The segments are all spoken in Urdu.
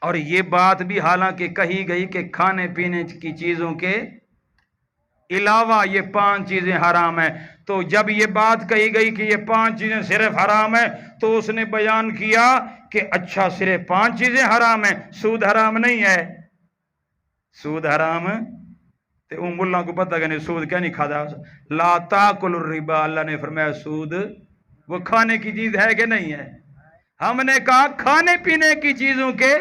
اور یہ بات بھی حالانکہ کہی گئی کہ کھانے پینے کی چیزوں کے علاوہ یہ 5 چیزیں حرام ہیں، تو جب یہ بات کہی گئی کہ یہ 5 چیزیں صرف حرام ہیں تو اس نے بیان کیا کہ اچھا صرف 5 چیزیں حرام ہیں، سود حرام نہیں ہے؟ سود حرام تو ان ملہ کو پتہ کہ نہیں سود کیا نہیں کھاتا؟ لا تاکل الربا، اللہ نے فرمایا سود وہ کھانے کی چیز ہے کہ نہیں ہے؟ ہم نے کہا کھانے پینے کی چیزوں کے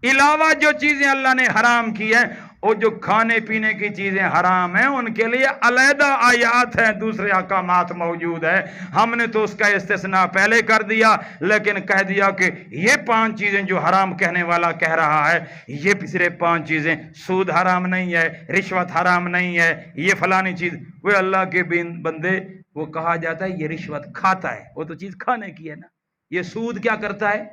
علاوہ جو چیزیں اللہ نے حرام کی ہیں، اور جو کھانے پینے کی چیزیں حرام ہیں ان کے لیے علیحدہ آیات ہیں، دوسرے احکامات موجود ہیں۔ ہم نے تو اس کا استثناء پہلے کر دیا، لیکن کہہ دیا کہ یہ 5 چیزیں جو حرام کہنے والا کہہ رہا ہے، یہ صرف 5 چیزیں، سود حرام نہیں ہے، رشوت حرام نہیں ہے، یہ فلانی چیز۔ وہ اللہ کے بندے، وہ کہا جاتا ہے یہ رشوت کھاتا ہے، وہ تو چیز کھانے کی ہے نا، یہ سود کیا کرتا ہے؟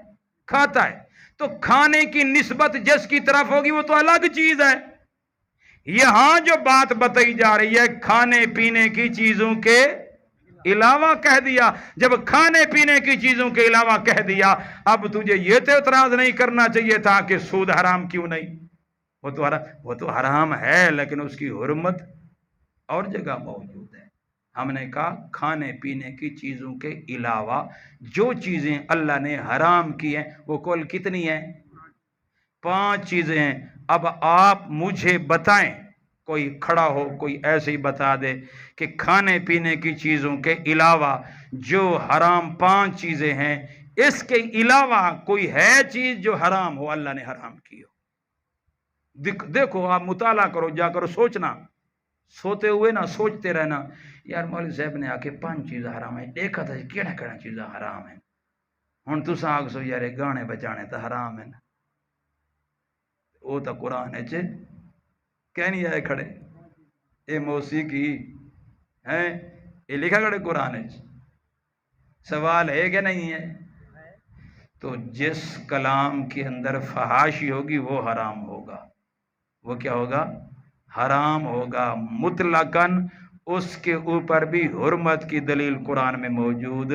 کھاتا ہے۔ تو کھانے کی نسبت جس کی طرف ہوگی وہ تو الگ چیز ہے۔ یہاں جو بات بتائی جا رہی ہے کھانے پینے کی چیزوں کے علاوہ کہہ دیا، جب کھانے پینے کی چیزوں کے علاوہ کہہ دیا، اب تجھے یہ تو اعتراض نہیں کرنا چاہیے تھا کہ سود حرام کیوں نہیں؟ وہ تو حرام ہے، لیکن اس کی حرمت اور جگہ موجود ہے۔ ہم نے کہا کھانے پینے کی چیزوں کے علاوہ جو چیزیں اللہ نے حرام کی ہیں وہ کل کتنی ہیں؟ 5 چیزیں ہیں۔ اب آپ مجھے بتائیں، کوئی کھڑا ہو کوئی ایسے ہی بتا دے کہ کھانے پینے کی چیزوں کے علاوہ جو حرام 5 چیزیں ہیں، اس کے علاوہ کوئی ہے چیز جو حرام ہو، اللہ نے حرام کی ہو؟ دیکھو آپ مطالعہ کرو، جا کر سوچنا، سوتے ہوئے نہ سوچتے رہنا یار مولوی صاحب نے آ کے 5 چیزیں حرام ہیں، دیکھا تھا کیڑا کیڑا چیزیں حرام ہیں، ہن تساں آگ سو یار گانے بجانے تو حرام ہیں، وہ تو قرآن ہے کہنی آئے کھڑے اے موسیقی ہیں، یہ لکھا کھڑے قرآن ہے۔ سوال ہے کہ نہیں ہے؟ تو جس کلام کے اندر فحاشی ہوگی وہ حرام ہوگا، وہ کیا ہوگا؟ حرام ہوگا مطلقاً۔ اس کے اوپر بھی حرمت کی دلیل قرآن میں موجود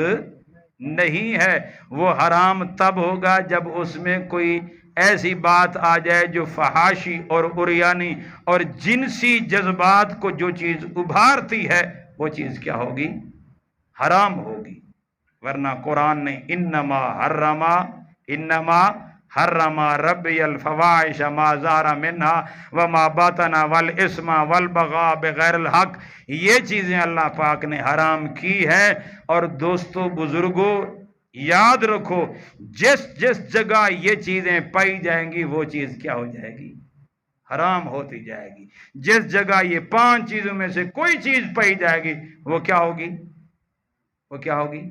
نہیں ہے۔ وہ حرام تب ہوگا جب اس میں کوئی ایسی بات آ جائے جو فحاشی اور عریانی اور جنسی جذبات کو جو چیز ابھارتی ہے وہ چیز کیا ہوگی؟ حرام ہوگی۔ ورنہ قرآن نے انما حرم ربی الفواحش ما ظہر منها وما بطن والاسم والبغی بغیر الحق، یہ چیزیں اللہ پاک نے حرام کی ہے۔ اور دوستو بزرگوں یاد رکھو جس جگہ یہ چیزیں پائی جائیں گی وہ چیز کیا ہو جائے گی؟ حرام ہوتی جائے گی۔ جس جگہ یہ 5 چیزوں میں سے کوئی چیز پائی جائے گی وہ کیا ہوگی؟ وہ کیا ہوگی؟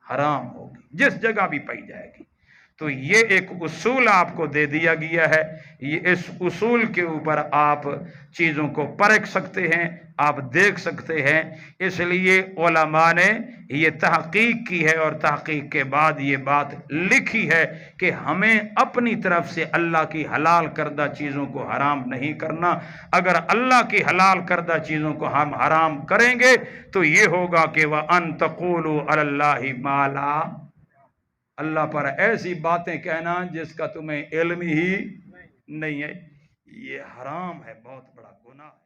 حرام ہوگی، جس جگہ بھی پائی جائے گی۔ تو یہ ایک اصول آپ کو دے دیا گیا ہے، یہ اس اصول کے اوپر آپ چیزوں کو پرکھ سکتے ہیں، آپ دیکھ سکتے ہیں۔ اس لیے علماء نے یہ تحقیق کی ہے اور تحقیق کے بعد یہ بات لکھی ہے کہ ہمیں اپنی طرف سے اللہ کی حلال کردہ چیزوں کو حرام نہیں کرنا۔ اگر اللہ کی حلال کردہ چیزوں کو ہم حرام کریں گے تو یہ ہوگا کہ وَأَن تَقُولُوا عَلَى اللَّهِ مَا لَا، اللہ پر ایسی باتیں کہنا جس کا تمہیں علم ہی نہیں ہے، یہ حرام ہے، بہت بڑا گناہ ہے۔